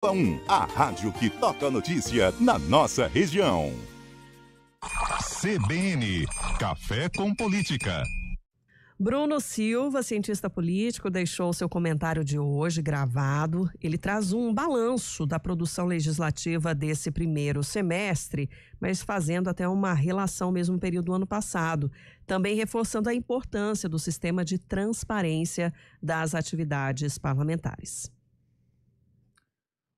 A rádio que toca a notícia na nossa região. CBN, Café com Política. Bruno Silva, cientista político, deixou seu comentário de hoje gravado. Ele traz um balanço da produção legislativa desse primeiro semestre, mas fazendo até uma relação mesmo período do ano passado, também reforçando a importância do sistema de transparência das atividades parlamentares.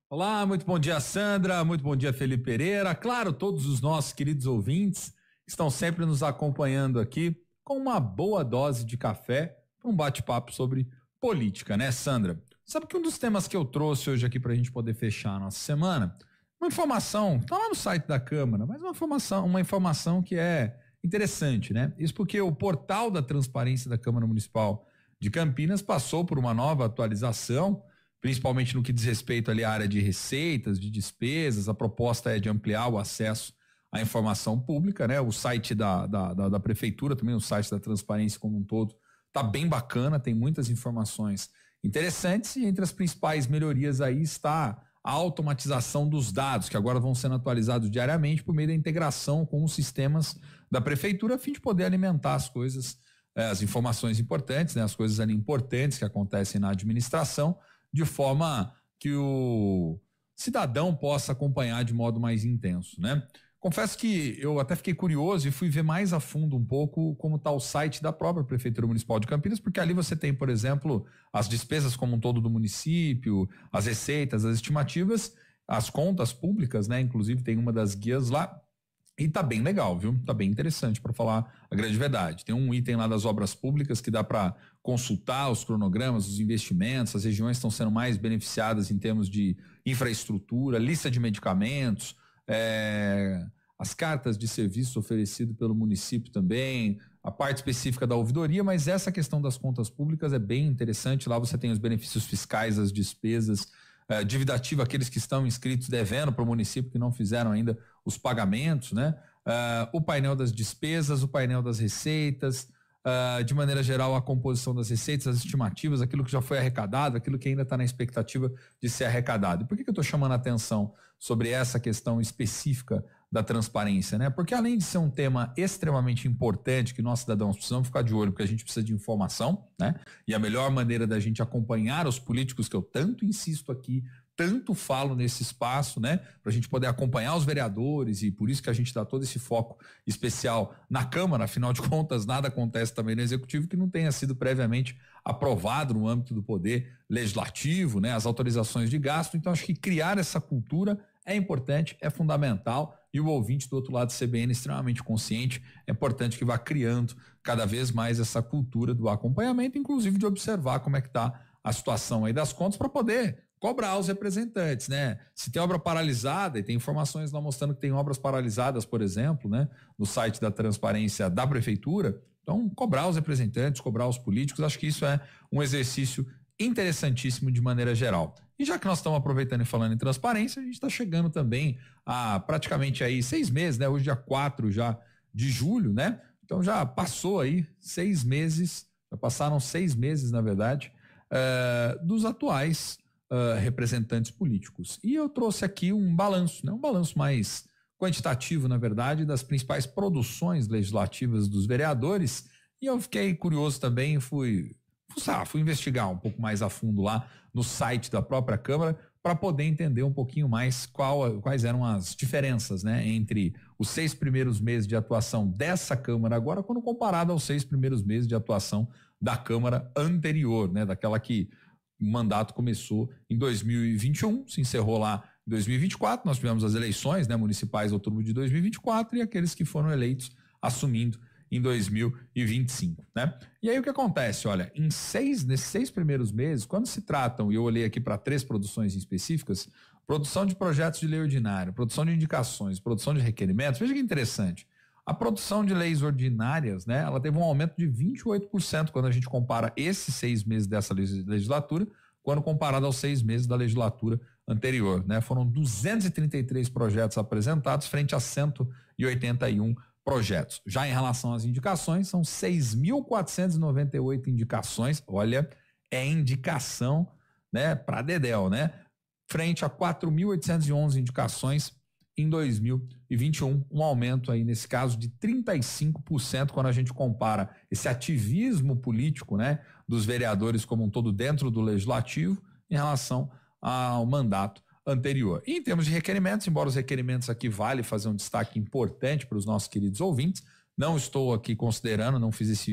Olá, muito bom dia, Sandra, muito bom dia, Felipe Pereira. Claro, todos os nossos queridos ouvintes estão sempre nos acompanhando aqui com uma boa dose de café para um bate-papo sobre política, né, Sandra? Sabe que um dos temas que eu trouxe hoje aqui para a gente poder fechar a nossa semana, uma informação, está lá no site da Câmara, mas uma informação que é interessante, né? Isso porque o portal da transparência da Câmara Municipal de Campinas passou por uma nova atualização, principalmente no que diz respeito ali à área de receitas, de despesas. A proposta é de ampliar o acesso à informação pública, né? O site da prefeitura, também o site da transparência como um todo, tá bem bacana, tem muitas informações interessantes, e entre as principais melhorias aí está a automatização dos dados, que agora vão sendo atualizados diariamente por meio da integração com os sistemas da prefeitura, a fim de poder alimentar as coisas, as informações importantes, né? As coisas ali importantes que acontecem na administração, de forma que o cidadão possa acompanhar de modo mais intenso, né? Confesso que eu até fiquei curioso e fui ver mais a fundo um pouco como está o site da própria Prefeitura Municipal de Campinas, porque ali você tem, por exemplo, as despesas como um todo do município, as receitas, as estimativas, as contas públicas, né? Inclusive tem uma das guias lá. E tá bem legal, viu? Tá bem interessante, para falar a grande verdade. Tem um item lá das obras públicas que dá para consultar os cronogramas, os investimentos, as regiões estão sendo mais beneficiadas em termos de infraestrutura, lista de medicamentos, as cartas de serviço oferecido pelo município também, a parte específica da ouvidoria, mas essa questão das contas públicas é bem interessante. Lá você tem os benefícios fiscais, as despesas, dívida ativa, aqueles que estão inscritos devendo para o município que não fizeram ainda os pagamentos, né? O painel das despesas, o painel das receitas, de maneira geral a composição das receitas, as estimativas, aquilo que já foi arrecadado, aquilo que ainda está na expectativa de ser arrecadado. E por que eu estou chamando a atenção sobre essa questão específica da transparência, né? Porque além de ser um tema extremamente importante que nós cidadãos precisamos ficar de olho, porque a gente precisa de informação, né? E a melhor maneira da gente acompanhar os políticos, que eu tanto insisto aqui, tanto falo nesse espaço, né? Para a gente poder acompanhar os vereadores, e por isso que a gente dá todo esse foco especial na Câmara. Afinal de contas, nada acontece também no Executivo que não tenha sido previamente aprovado no âmbito do Poder Legislativo, né? As autorizações de gasto. Então, acho que criar essa cultura é importante, é fundamental, e o ouvinte do outro lado do CBN extremamente consciente, é importante que vá criando cada vez mais essa cultura do acompanhamento, inclusive de observar como é que está a situação aí das contas, para poder cobrar os representantes, né? Se tem obra paralisada, e tem informações lá mostrando que tem obras paralisadas, por exemplo, né? No site da transparência da prefeitura, então cobrar os representantes, cobrar os políticos, acho que isso é um exercício interessantíssimo de maneira geral. E já que nós estamos aproveitando e falando em transparência, a gente está chegando também a praticamente aí 6 meses, né? Hoje dia 4 já de julho, né? Então já passou aí 6 meses, já passaram 6 meses, na verdade, dos atuais representantes políticos. E eu trouxe aqui um balanço, né? Um balanço mais quantitativo, na verdade, das principais produções legislativas dos vereadores, e eu fiquei curioso também, fui investigar um pouco mais a fundo lá no site da própria Câmara para poder entender um pouquinho mais quais eram as diferenças, né, entre os 6 primeiros meses de atuação dessa Câmara agora, quando comparado aos 6 primeiros meses de atuação da Câmara anterior, né, daquela que o mandato começou em 2021, se encerrou lá em 2024, nós tivemos as eleições, né, municipais em outubro de 2024, e aqueles que foram eleitos assumindo em 2025, né? E aí o que acontece? Olha, nesses 6 primeiros meses, quando se tratam, e eu olhei aqui para 3 produções específicas, produção de projetos de lei ordinária, produção de indicações, produção de requerimentos, veja que interessante. A produção de leis ordinárias, né, ela teve um aumento de 28% quando a gente compara esses 6 meses dessa legislatura, quando comparado aos 6 meses da legislatura anterior, né? Foram 233 projetos apresentados frente a 181 projetos. Já em relação às indicações, são 6.498 indicações. Olha, é indicação, né, para dedéu, né? frente a 4.811 indicações em 2021, um aumento aí nesse caso de 35% quando a gente compara esse ativismo político, né, dos vereadores como um todo dentro do legislativo em relação ao mandato anterior. E em termos de requerimentos, embora os requerimentos aqui vale fazer um destaque importante para os nossos queridos ouvintes, não estou aqui considerando, não fiz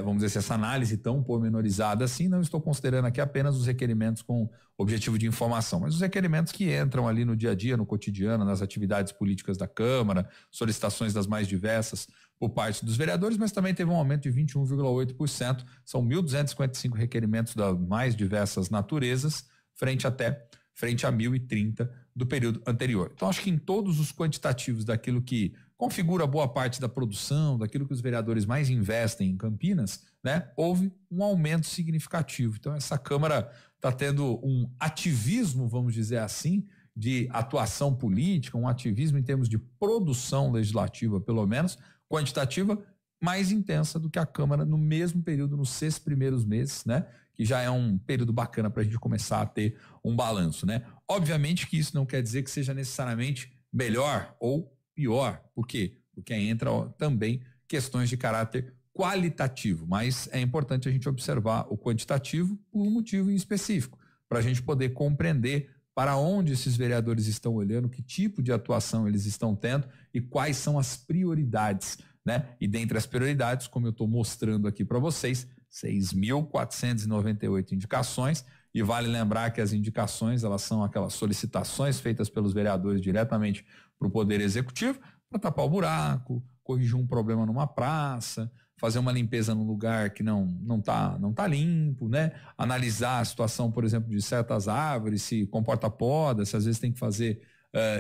vamos dizer, essa análise tão pormenorizada assim, não estou considerando aqui apenas os requerimentos com objetivo de informação, mas os requerimentos que entram ali no dia a dia, no cotidiano, nas atividades políticas da Câmara, solicitações das mais diversas por parte dos vereadores, mas também teve um aumento de 21,8%, são 1.255 requerimentos das mais diversas naturezas, frente a 1.030 do período anterior. Então, acho que em todos os quantitativos daquilo que configura boa parte da produção, daquilo que os vereadores mais investem em Campinas, né, houve um aumento significativo. Então, essa Câmara está tendo um ativismo, vamos dizer assim, de atuação política, um ativismo em termos de produção legislativa, pelo menos, quantitativa, mais intensa do que a Câmara no mesmo período, nos 6 primeiros meses, né, que já é um período bacana para a gente começar a ter um balanço, né? Obviamente que isso não quer dizer que seja necessariamente melhor ou pior. Por quê? Porque aí entra também questões de caráter qualitativo, mas é importante a gente observar o quantitativo por um motivo em específico, para a gente poder compreender para onde esses vereadores estão olhando, que tipo de atuação eles estão tendo e quais são as prioridades, né? E dentre as prioridades, como eu estou mostrando aqui para vocês, 6.498 indicações, e vale lembrar que as indicações, elas são aquelas solicitações feitas pelos vereadores diretamente para o Poder Executivo, para tapar o buraco, corrigir um problema numa praça, fazer uma limpeza num lugar que não tá limpo, né? Analisar a situação, por exemplo, de certas árvores, se comporta poda, se às vezes tem que fazer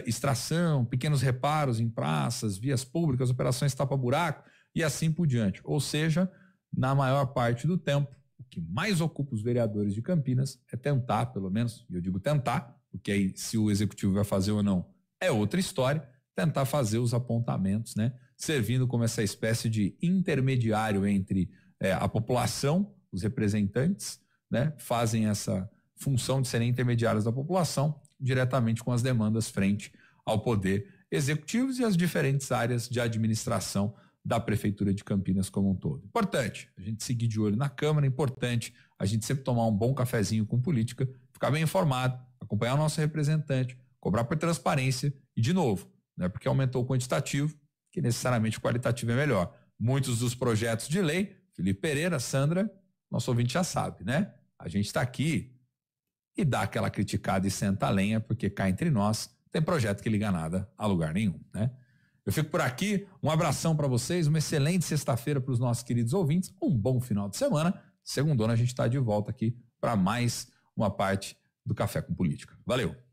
extração, pequenos reparos em praças, vias públicas, operações tapa-buraco e assim por diante. Ou seja, na maior parte do tempo, o que mais ocupa os vereadores de Campinas é tentar, pelo menos, e eu digo tentar, porque aí se o executivo vai fazer ou não é outra história, tentar fazer os apontamentos, né? Servindo como essa espécie de intermediário entre a população, os representantes, né? Fazem essa função de serem intermediários da população diretamente com as demandas frente ao Poder Executivo e as diferentes áreas de administração da Prefeitura de Campinas como um todo. Importante a gente seguir de olho na Câmara, importante a gente sempre tomar um bom cafezinho com política, ficar bem informado, acompanhar o nosso representante, cobrar por transparência e, de novo, não é porque aumentou o quantitativo que necessariamente o qualitativo é melhor. Muitos dos projetos de lei, Felipe Pereira, Sandra, nosso ouvinte já sabe, né? A gente está aqui e dá aquela criticada e senta a lenha, porque cá entre nós tem projeto que liga nada a lugar nenhum, né? Eu fico por aqui, um abração para vocês, uma excelente sexta-feira para os nossos queridos ouvintes, um bom final de semana. Segundona a gente está de volta aqui para mais uma parte do Café com Política. Valeu!